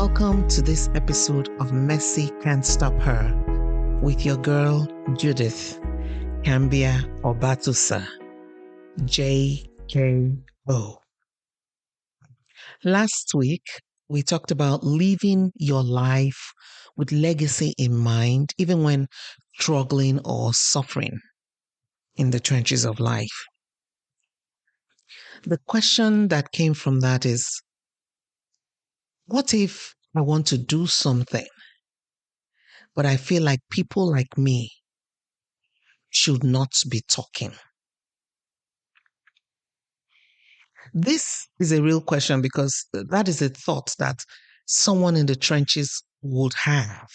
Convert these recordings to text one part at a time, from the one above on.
Welcome to this episode of Mercy Can't Stop Her with your girl, Judith Cambia Obatusa, JKO. Last week, we talked about living your life with legacy in mind, even when struggling or suffering in the trenches of life. The question that came from that is, what if I want to do something, but I feel like people like me should not be talking? This is a real question because that is a thought that someone in the trenches would have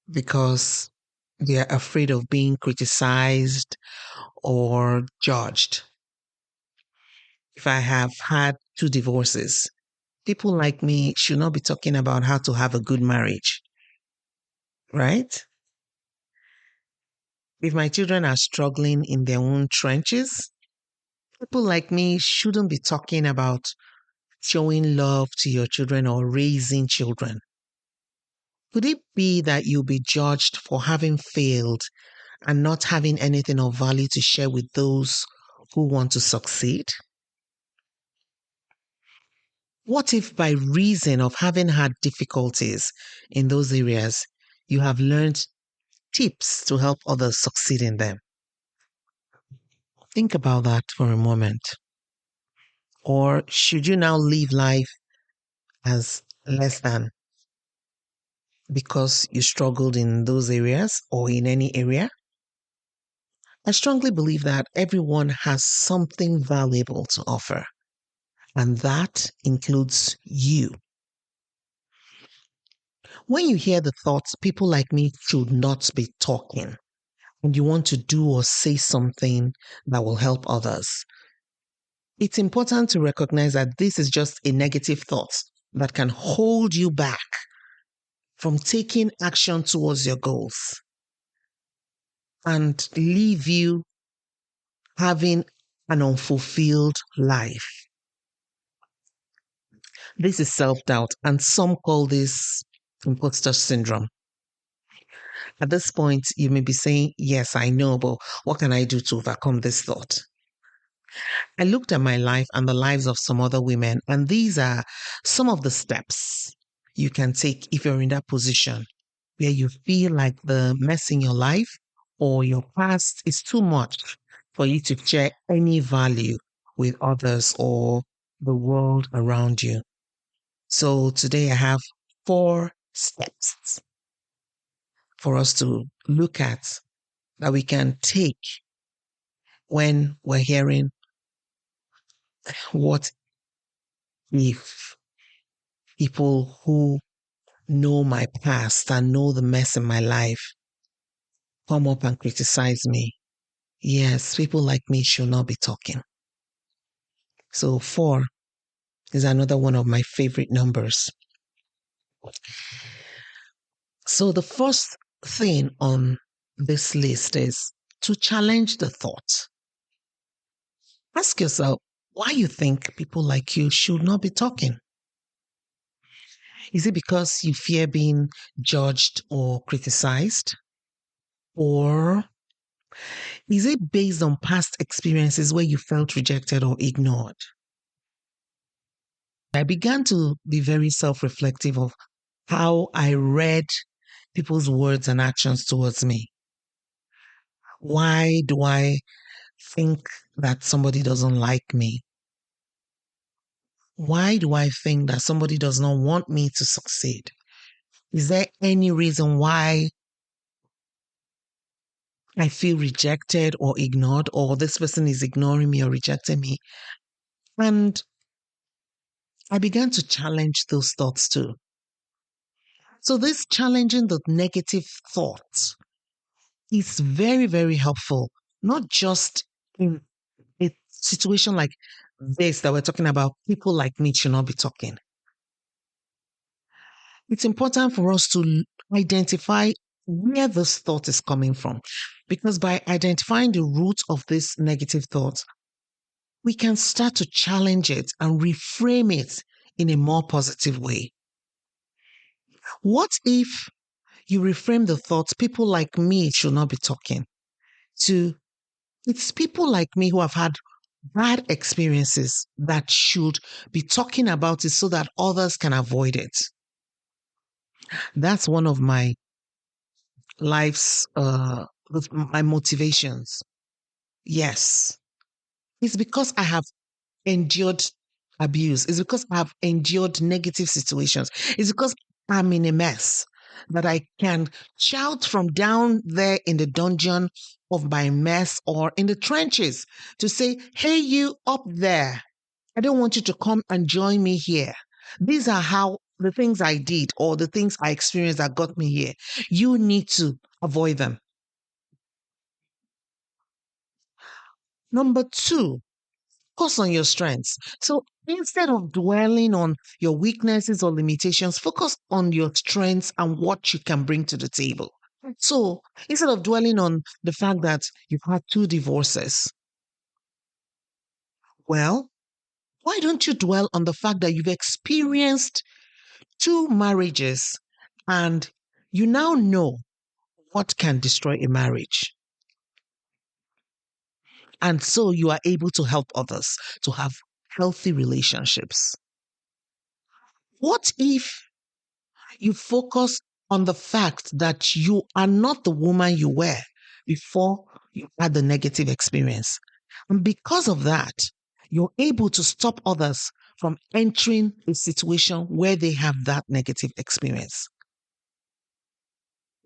because they are afraid of being criticized or judged. If I have had 2 divorces, people like me should not be talking about how to have a good marriage, right? If my children are struggling in their own trenches, people like me shouldn't be talking about showing love to your children or raising children. Could it be that you'll be judged for having failed and not having anything of value to share with those who want to succeed? What if by reason of having had difficulties in those areas, you have learned tips to help others succeed in them? Think about that for a moment. Or should you now live life as less than because you struggled in those areas or in any area? I strongly believe that everyone has something valuable to offer, and that includes you. When you hear the thoughts, people like me should not be talking, and you want to do or say something that will help others, it's important to recognize that this is just a negative thought that can hold you back from taking action towards your goals and leave you having an unfulfilled life. This is self-doubt, and some call this imposter syndrome. At this point, you may be saying, yes, I know, but what can I do to overcome this thought? I looked at my life and the lives of some other women, and these are some of the steps you can take if you're in that position where you feel like the mess in your life or your past is too much for you to share any value with others or the world around you. So today I have 4 steps for us to look at that we can take when we're hearing, what if people who know my past and know the mess in my life come up and criticize me? Yes, people like me should not be talking. So 4 is another one of my favorite numbers. So the first thing on this list is to challenge the thought. Ask yourself why you think people like you should not be talking. Is it because you fear being judged or criticized? Or is it based on past experiences where you felt rejected or ignored? I began to be very self-reflective of how I read people's words and actions towards me. Why do I think that somebody doesn't like me? Why do I think that somebody does not want me to succeed? Is there any reason why I feel rejected or ignored, or this person is ignoring me or rejecting me? And I began to challenge those thoughts too. So this challenging the negative thoughts is very, very helpful, not just in a situation like this that we're talking about, people like me should not be talking. It's important for us to identify where this thought is coming from, because by identifying the root of this negative thought, we can start to challenge it and reframe it in a more positive way. What if you reframe the thoughts, people like me should not be talking, to it's people like me who have had bad experiences that should be talking about it so that others can avoid it. That's one of my life's, my motivations. Yes. It's because I have endured abuse. It's because I have endured negative situations. It's because I'm in a mess that I can shout from down there in the dungeon of my mess or in the trenches to say, hey, you up there, I don't want you to come and join me here. These are how the things I did or the things I experienced that got me here. You need to avoid them. Number two, focus on your strengths. So instead of dwelling on your weaknesses or limitations, focus on your strengths and what you can bring to the table. So instead of dwelling on the fact that you've had two divorces, well, why don't you dwell on the fact that you've experienced two marriages and you now know what can destroy a marriage? And so you are able to help others to have healthy relationships. What if you focus on the fact that you are not the woman you were before you had the negative experience? And because of that, you're able to stop others from entering a situation where they have that negative experience.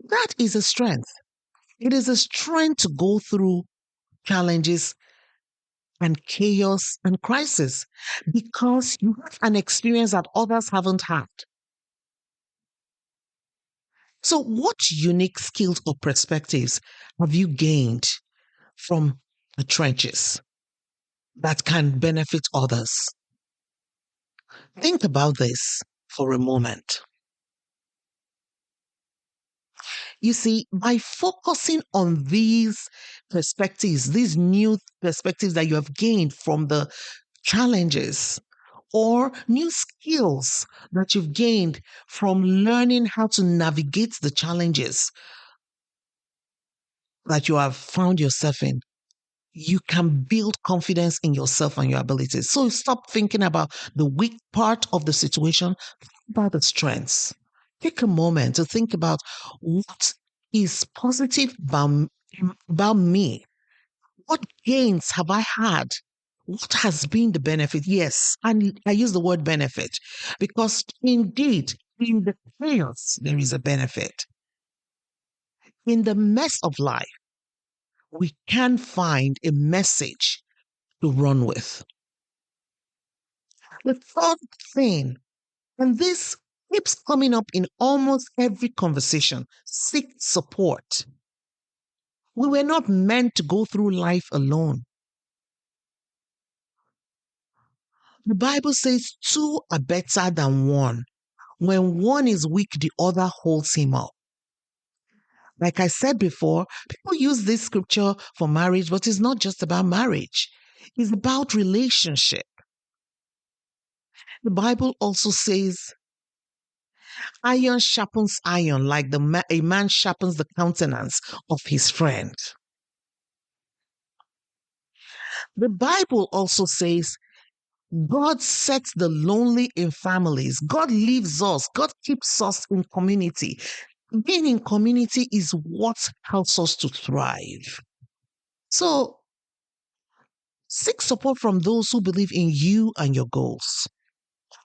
That is a strength. It is a strength to go through challenges and chaos and crisis because you have an experience that others haven't had. So, what unique skills or perspectives have you gained from the trenches that can benefit others? Think about this for a moment. You see, by focusing on these perspectives, these new perspectives that you have gained from the challenges, or new skills that you've gained from learning how to navigate the challenges that you have found yourself in, you can build confidence in yourself and your abilities. So stop thinking about the weak part of the situation, think about the strengths. Take a moment to think about what is positive about me. What gains have I had? What has been the benefit? Yes, and I use the word benefit because indeed, in the chaos, there is a benefit. In the mess of life, we can find a message to run with. The third thing, and this keeps coming up in almost every conversation, seek support. We were not meant to go through life alone. The Bible says two are better than one. When one is weak, the other holds him up. Like I said before, people use this scripture for marriage, but it's not just about marriage. It's about relationship. The Bible also says iron sharpens iron, like a man sharpens the countenance of his friend. The Bible also says God sets the lonely in families. God leaves us. God keeps us in community. Being in community is what helps us to thrive. So seek support from those who believe in you and your goals.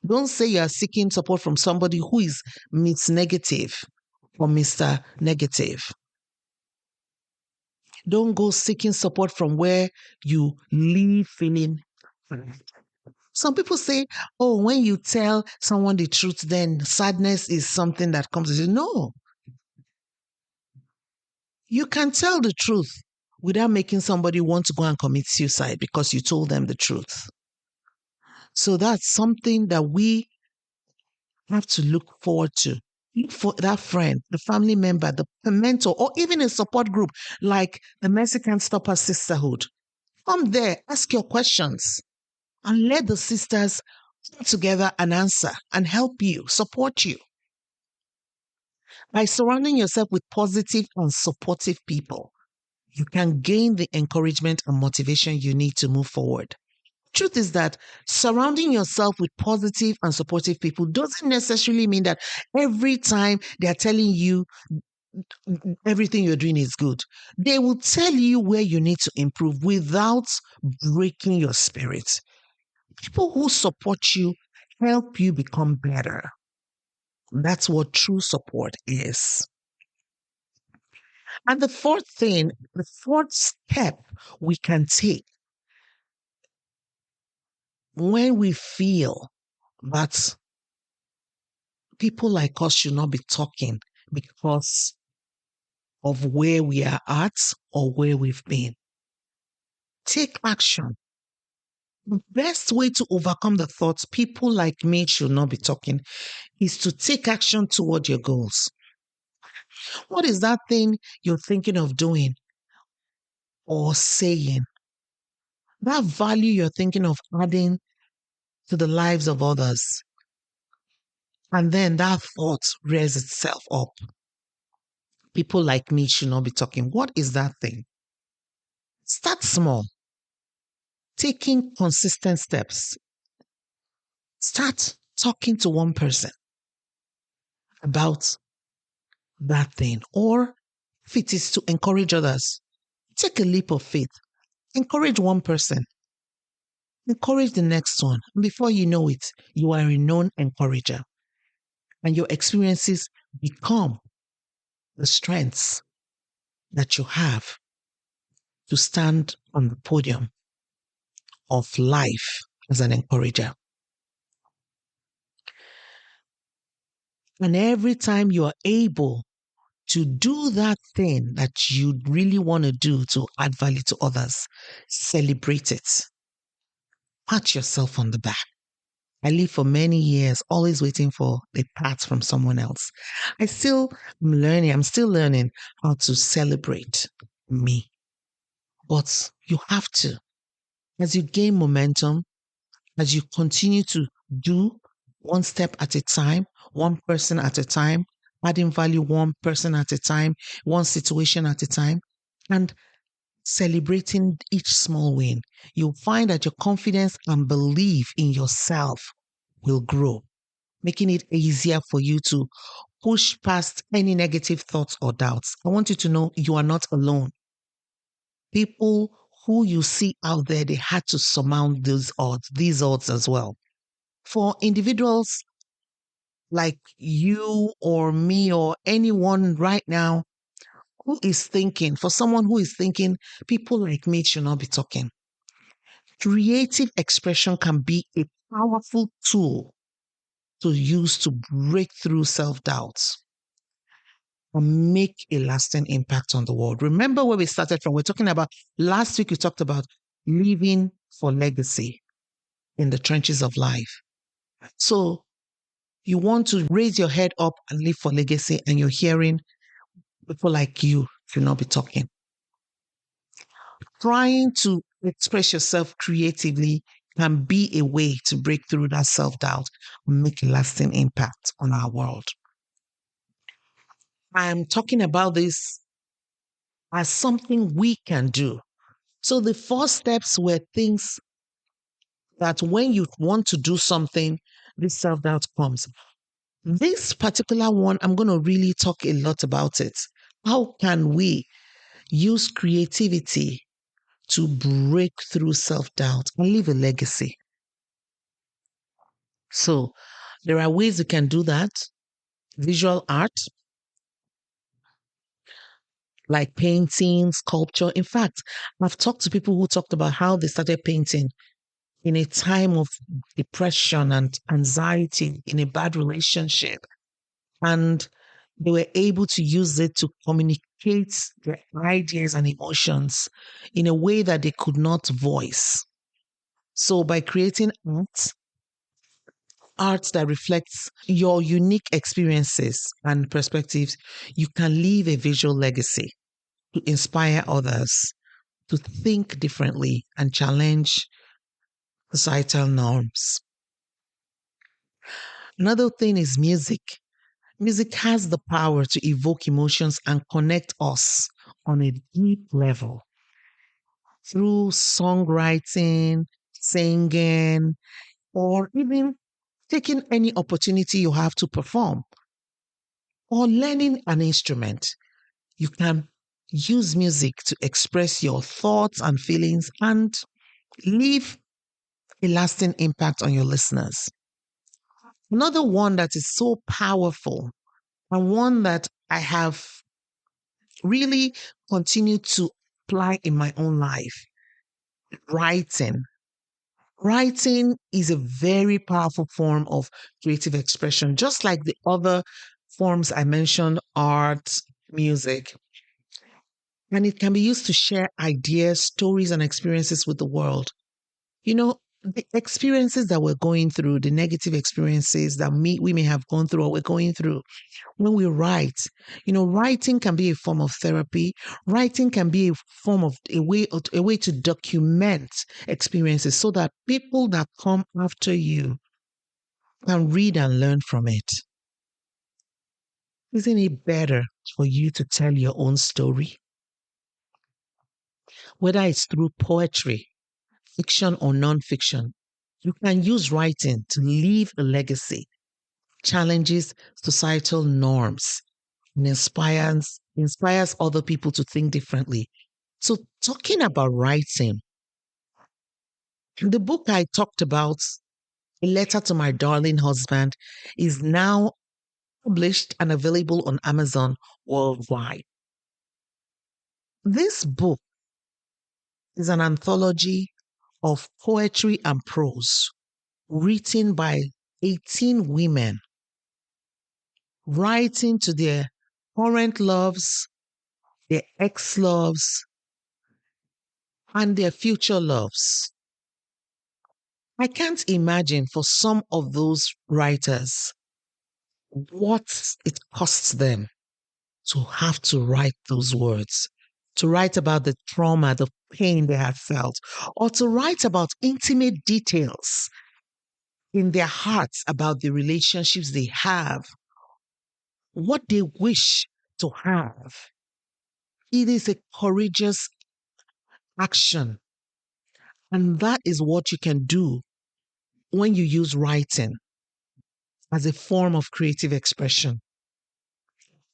Don't say you are seeking support from somebody who is Miss Negative or Mr. Negative. Don't go seeking support from where you leave feeling. Some people say, oh, when you tell someone the truth, then sadness is something that comes with it. No, you can tell the truth without making somebody want to go and commit suicide because you told them the truth. So that's something that we have to look forward to. Look for that friend, the family member, the mentor, or even a support group like the Mexican Stopper Sisterhood. Come there, ask your questions, and let the sisters put together an answer and help you, support you. By surrounding yourself with positive and supportive people, you can gain the encouragement and motivation you need to move forward. Truth is that surrounding yourself with positive and supportive people doesn't necessarily mean that every time they're telling you everything you're doing is good. They will tell you where you need to improve without breaking your spirit. People who support you help you become better. That's what true support is. And the fourth step we can take when we feel that people like us should not be talking because of where we are at or where we've been. Take action. The best way to overcome the thoughts people like me should not be talking is to take action toward your goals. What is that thing you're thinking of doing or saying? That value you're thinking of adding to the lives of others. And then that thought rears itself up. People like me should not be talking. What is that thing? Start small, taking consistent steps. Start talking to one person about that thing. Or if it is to encourage others, take a leap of faith. Encourage one person. Encourage the next one. And before you know it, you are a known encourager. And your experiences become the strengths that you have to stand on the podium of life as an encourager. And every time you are able to do that thing that you really want to do to add value to others, celebrate it. Pat yourself on the back. I lived for many years always waiting for a pat from someone else. I'm still learning how to celebrate me. But you have to. As you gain momentum, as you continue to do one step at a time, one person at a time, adding value one person at a time, one situation at a time, and celebrating each small win, you'll find that your confidence and belief in yourself will grow, making it easier for you to push past any negative thoughts or doubts. I want you to know you are not alone. People who you see out there, they had to surmount these odds as well. For individuals like you or me or anyone right now who is thinking, for someone who is thinking, people like me should not be talking. Creative expression can be a powerful tool to use to break through self doubts and make a lasting impact on the world. Remember where we started from? We're talking about last week, we talked about living for legacy in the trenches of life. So you want to raise your head up and live for legacy, and you're hearing people like you should not be talking. Trying to express yourself creatively can be a way to break through that self doubt and make a lasting impact on our world. I'm talking about this as something we can do. So the first steps were things that when you want to do something, this self doubt comes. This particular one, I'm going to really talk a lot about it. How can we use creativity to break through self doubt and leave a legacy? So there are ways you can do that. Visual art, like painting, sculpture. In fact, I've talked to people who talked about how they started painting in a time of depression and anxiety, in a bad relationship. And they were able to use it to communicate their ideas and emotions in a way that they could not voice. So by creating art that reflects your unique experiences and perspectives, you can leave a visual legacy to inspire others to think differently and challenge societal norms. Another thing is music. Music has the power to evoke emotions and connect us on a deep level through songwriting, singing, or even taking any opportunity you have to perform or learning an instrument. You can use music to express your thoughts and feelings and leave a lasting impact on your listeners. Another one that is so powerful and one that I have really continued to apply in my own life, writing. Writing is a very powerful form of creative expression, just like the other forms I mentioned, art, music. And it can be used to share ideas, stories, and experiences with the world. You know, the experiences that we're going through, the negative experiences that we may have gone through or we're going through, when we write, writing can be a form of therapy. Writing can be a form of a way to document experiences so that people that come after you can read and learn from it. Isn't it better for you to tell your own story? Whether it's through poetry, fiction or non-fiction, you can use writing to leave a legacy, challenges societal norms, and inspires other people to think differently. So, talking about writing, the book I talked about, A Letter to My Darling Husband, is now published and available on Amazon worldwide. This book is an anthology of poetry and prose written by 18 women writing to their current loves, their ex loves, and their future loves. I can't imagine for some of those writers what it costs them to have to write those words, to write about the trauma, the pain they have felt, or to write about intimate details in their hearts about the relationships they have, what they wish to have. It is a courageous action. And that is what you can do when you use writing as a form of creative expression.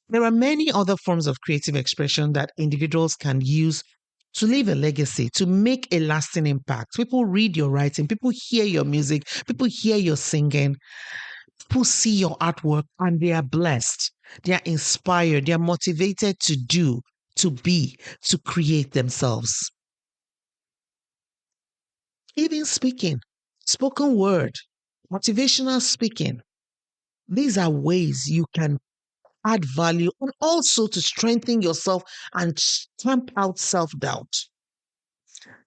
There are many other forms of creative expression that individuals can use to leave a legacy, to make a lasting impact. People read your writing, people hear your music, people hear your singing, people see your artwork and they are blessed. They are inspired, they are motivated to do, to be, to create themselves. Even speaking, spoken word, motivational speaking, these are ways you can add value and also to strengthen yourself and stamp out self doubt.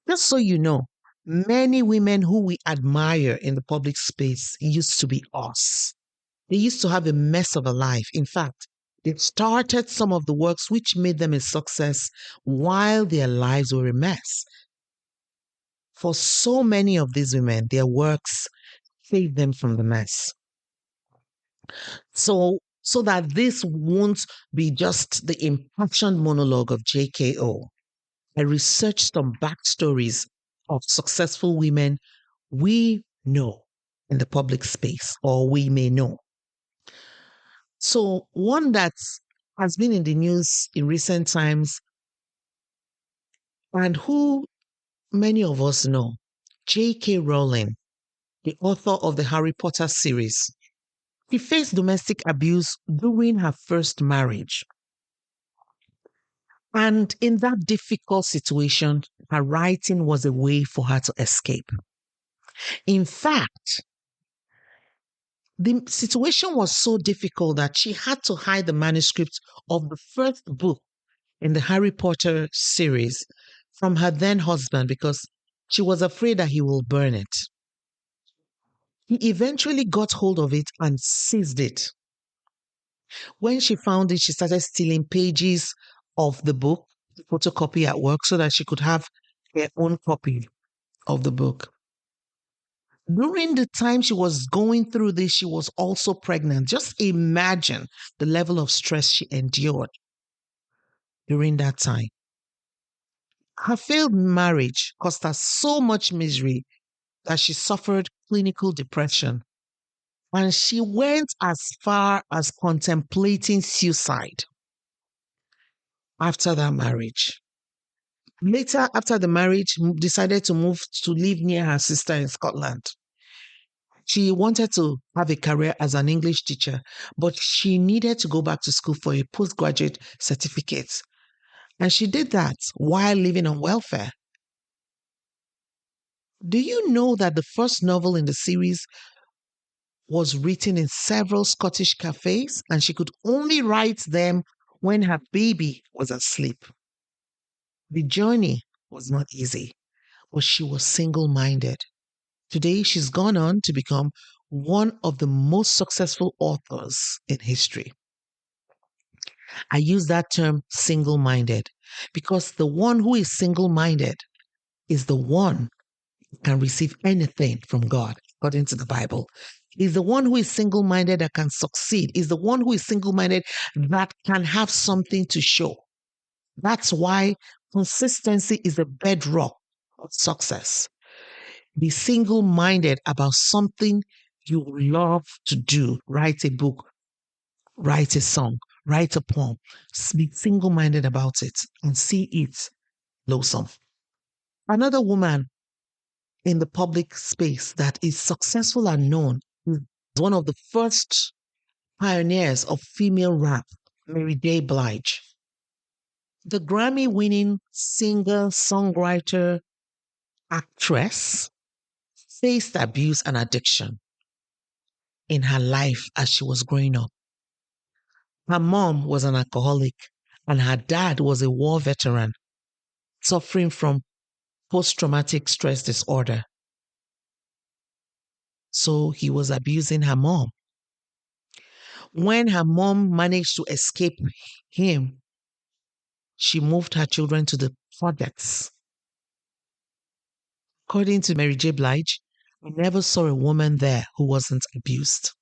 Just so you know, many women who we admire in the public space used to be us. They used to have a mess of a life. In fact, they started some of the works which made them a success while their lives were a mess. For so many of these women, their works saved them from the mess. So that this won't be just the impassioned monologue of JKO, I researched some backstories of successful women we know in the public space, or we may know. So, one that has been in the news in recent times and who many of us know, J.K. Rowling, the author of the Harry Potter series. She faced domestic abuse during her first marriage. And in that difficult situation, her writing was a way for her to escape. In fact, the situation was so difficult that she had to hide the manuscript of the first book in the Harry Potter series from her then husband because she was afraid that he will burn it. He eventually got hold of it and seized it. When she found it, she started stealing pages of the book, the photocopy at work, so that she could have her own copy of the book. During the time she was going through this, she was also pregnant. Just imagine the level of stress she endured during that time. Her failed marriage caused her so much misery that she suffered clinical depression. And she went as far as contemplating suicide after that marriage. Later, after the marriage, decided to move to live near her sister in Scotland. She wanted to have a career as an English teacher, but she needed to go back to school for a postgraduate certificate. And she did that while living on welfare. Do you know that the first novel in the series was written in several Scottish cafes and she could only write them when her baby was asleep? The journey was not easy, but she was single minded. Today, she's gone on to become one of the most successful authors in history. I use that term single minded because the one who is single minded is the one who can receive anything from God, according to the Bible. Is the one who is single minded that can succeed, is the one who is single minded that can have something to show. That's why consistency is a bedrock of success. Be single minded about something you love to do. Write a book, write a song, write a poem. Be single minded about it and see it blossom. Another woman in the public space that is successful and known is one of the first pioneers of female rap, Mary J. Blige. The Grammy winning singer, songwriter, actress faced abuse and addiction in her life as she was growing up. Her mom was an alcoholic and her dad was a war veteran suffering from post traumatic stress disorder. So he was abusing her mom. When her mom managed to escape him, she moved her children to the projects. According to Mary J. Blige, I never saw a woman there who wasn't abused.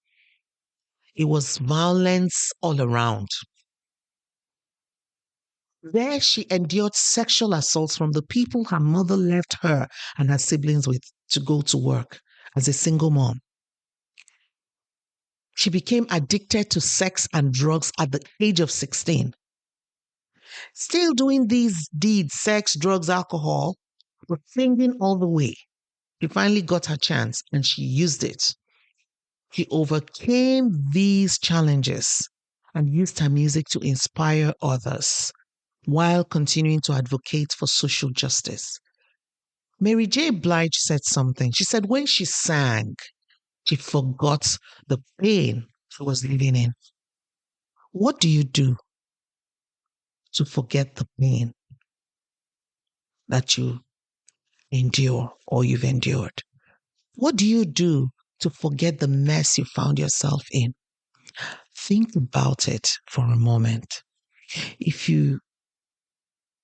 It was violence all around. There, she endured sexual assaults from the people her mother left her and her siblings with to go to work as a single mom. She became addicted to sex and drugs at the age of 16. Still doing these deeds, sex, drugs, alcohol, but singing all the way. She finally got her chance and she used it. She overcame these challenges and used her music to inspire others while continuing to advocate for social justice. Mary J. Blige said something. She said when she sang, she forgot the pain she was living in. What do you do to forget the pain that you endure or you've endured? What do you do to forget the mess you found yourself in? Think about it for a moment. If you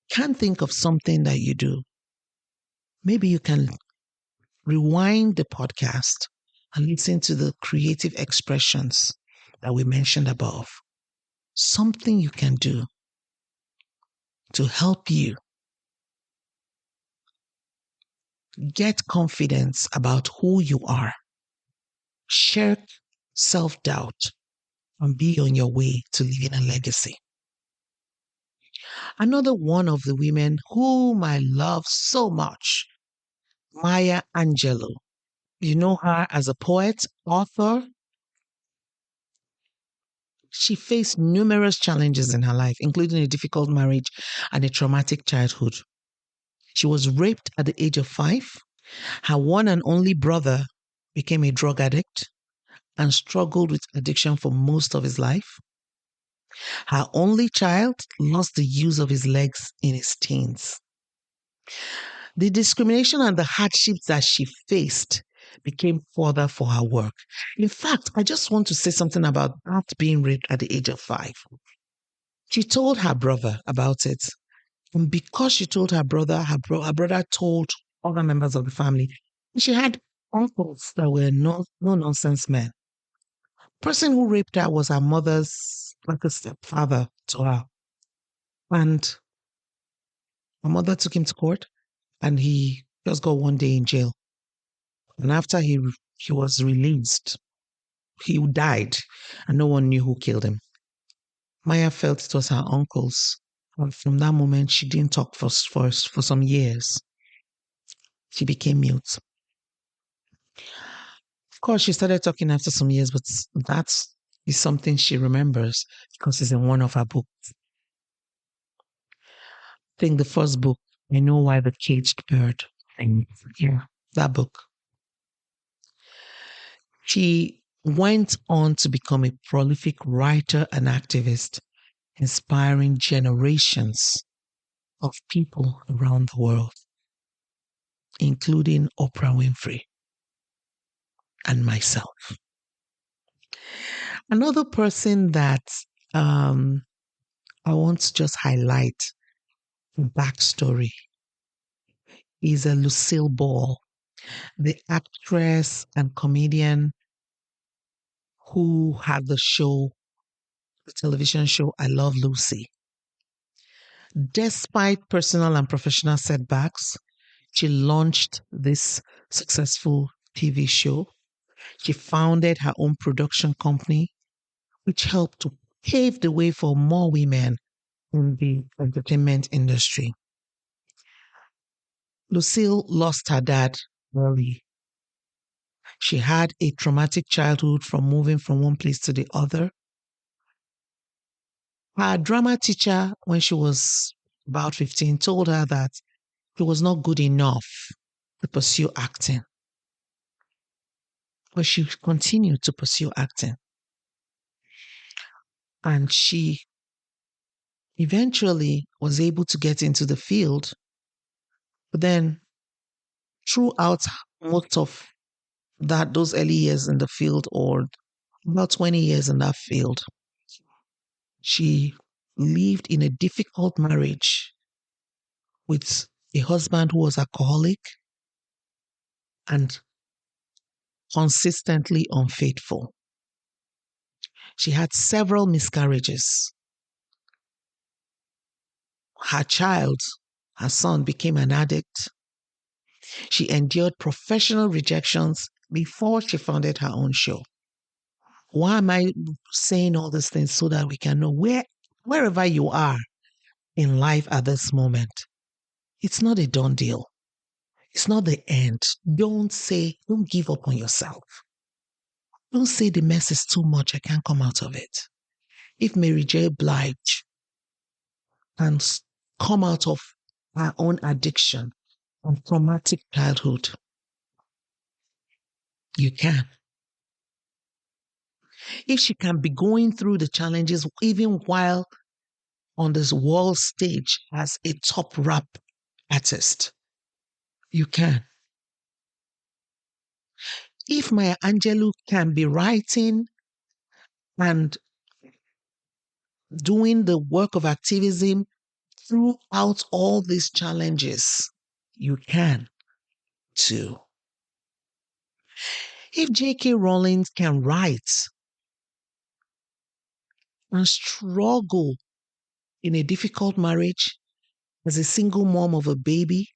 can't think of something that you do, maybe you can rewind the podcast and listen to the creative expressions that we mentioned above. Something you can do to help you get confidence about who you are, shirk self doubt, and be on your way to leaving a legacy. Another one of the women whom I love so much, Maya Angelou. You know her as a poet, author. She faced numerous challenges in her life, including a difficult marriage and a traumatic childhood. She was raped at the age of 5. Her one and only brother became a drug addict and struggled with addiction for most of his life. Her only child lost the use of his legs in his teens. The discrimination and the hardships that she faced became further for her work. In fact, I just want to say something about that being raped at the age of 5. She told her brother about it. And because she told her brother, her brother told other members of the family. She had uncles that were no nonsense men. Person who raped her was her mother's like a stepfather to her. And her mother took him to court and he just got 1 day in jail. And after he was released, he died and no one knew who killed him. Maya felt it was her uncles. And from that moment, she didn't talk for some years. She became mute. Of course, she started talking after some years, but that is something she remembers because it's in one of her books. I think the first book, I Know Why the Caged Bird thing. Yeah, that book. She went on to become a prolific writer and activist, inspiring generations of people around the world, including Oprah Winfrey and myself. Another person that I want to just highlight the backstory is a Lucille Ball, the actress and comedian who had the television show I Love Lucy. Despite personal and professional setbacks, she launched this successful TV show. She founded her own production company, which helped to pave the way for more women in the entertainment industry. Lucille lost her dad early. She had a traumatic childhood from moving from one place to the other. Her drama teacher, when she was about 15, told her that she was not good enough to pursue acting. But she continued to pursue acting. And she eventually was able to get into the field. But then throughout most of those early years in the field, or about 20 years in that field, she lived in a difficult marriage with a husband who was alcoholic and consistently unfaithful. She had several miscarriages. Her son, became an addict. She endured professional rejections before she founded her own show. Why am I saying all these things? So that we can know wherever you are in life at this moment, it's not a done deal. It's not the end. Don't give up on yourself. Don't say the mess is too much, I can't come out of it. If Mary J. Blige can come out of her own addiction and traumatic childhood, you can. If she can be going through the challenges even while on this world stage as a top rap artist, you can. If Maya Angelou can be writing and doing the work of activism throughout all these challenges, you can too. If J.K. Rowling can write and struggle in a difficult marriage as a single mom of a baby,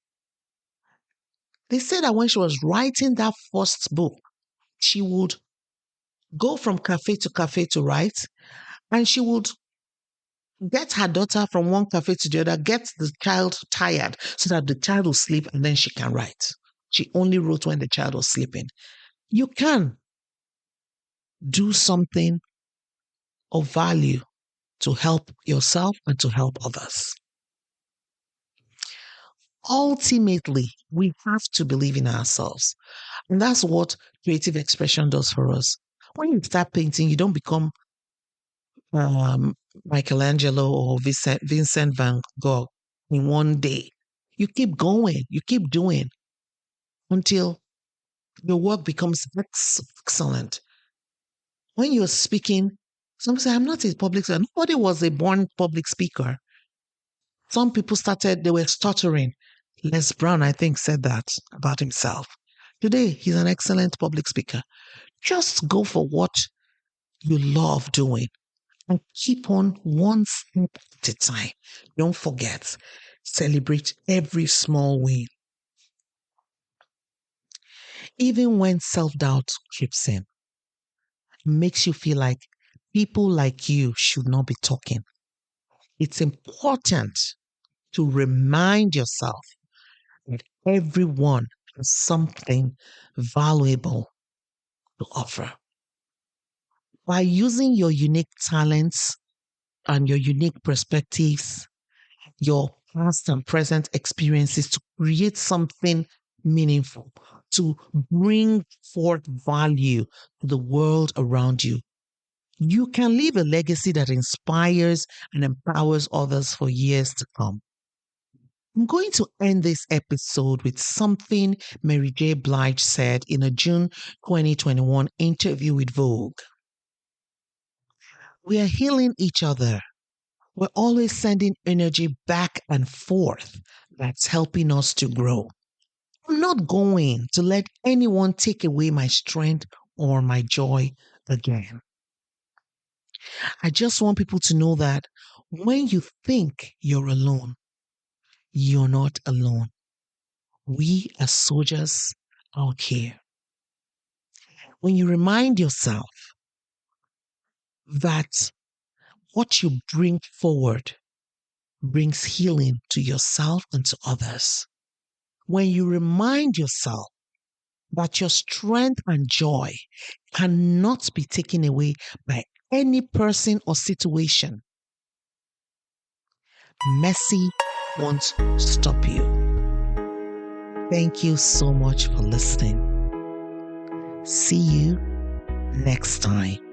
they said that when she was writing that first book, she would go from cafe to write, and she would get her daughter from one cafe to the other, get the child tired so that the child will sleep and then she can write. She only wrote when the child was sleeping. You can do something of value to help yourself and to help others. Ultimately, we have to believe in ourselves. And that's what creative expression does for us. When you start painting, you don't become Michelangelo or Vincent van Gogh in one day. You keep going, you keep doing until your work becomes excellent. When you're speaking, some say, I'm not a public speaker. Nobody was a born public speaker. Some people they were stuttering. Les Brown, I think, said that about himself. Today, he's an excellent public speaker. Just go for what you love doing and keep on one step at a time. Don't forget, celebrate every small win. Even when self doubt creeps in, makes you feel like people like you should not be talking. It's important to remind yourself that everyone has something valuable to offer. By using your unique talents and your unique perspectives, your past and present experiences to create something meaningful, to bring forth value to the world around you, you can leave a legacy that inspires and empowers others for years to come. I'm going to end this episode with something Mary J. Blige said in a June 2021 interview with Vogue. We are healing each other. We're always sending energy back and forth that's helping us to grow. I'm not going to let anyone take away my strength or my joy again. I just want people to know that when you think you're alone, you're not alone. We are soldiers out here. When you remind yourself that what you bring forward brings healing to yourself and to others, when you remind yourself that your strength and joy cannot be taken away by any person or situation, mercy won't stop you. Thank you so much for listening. See you next time.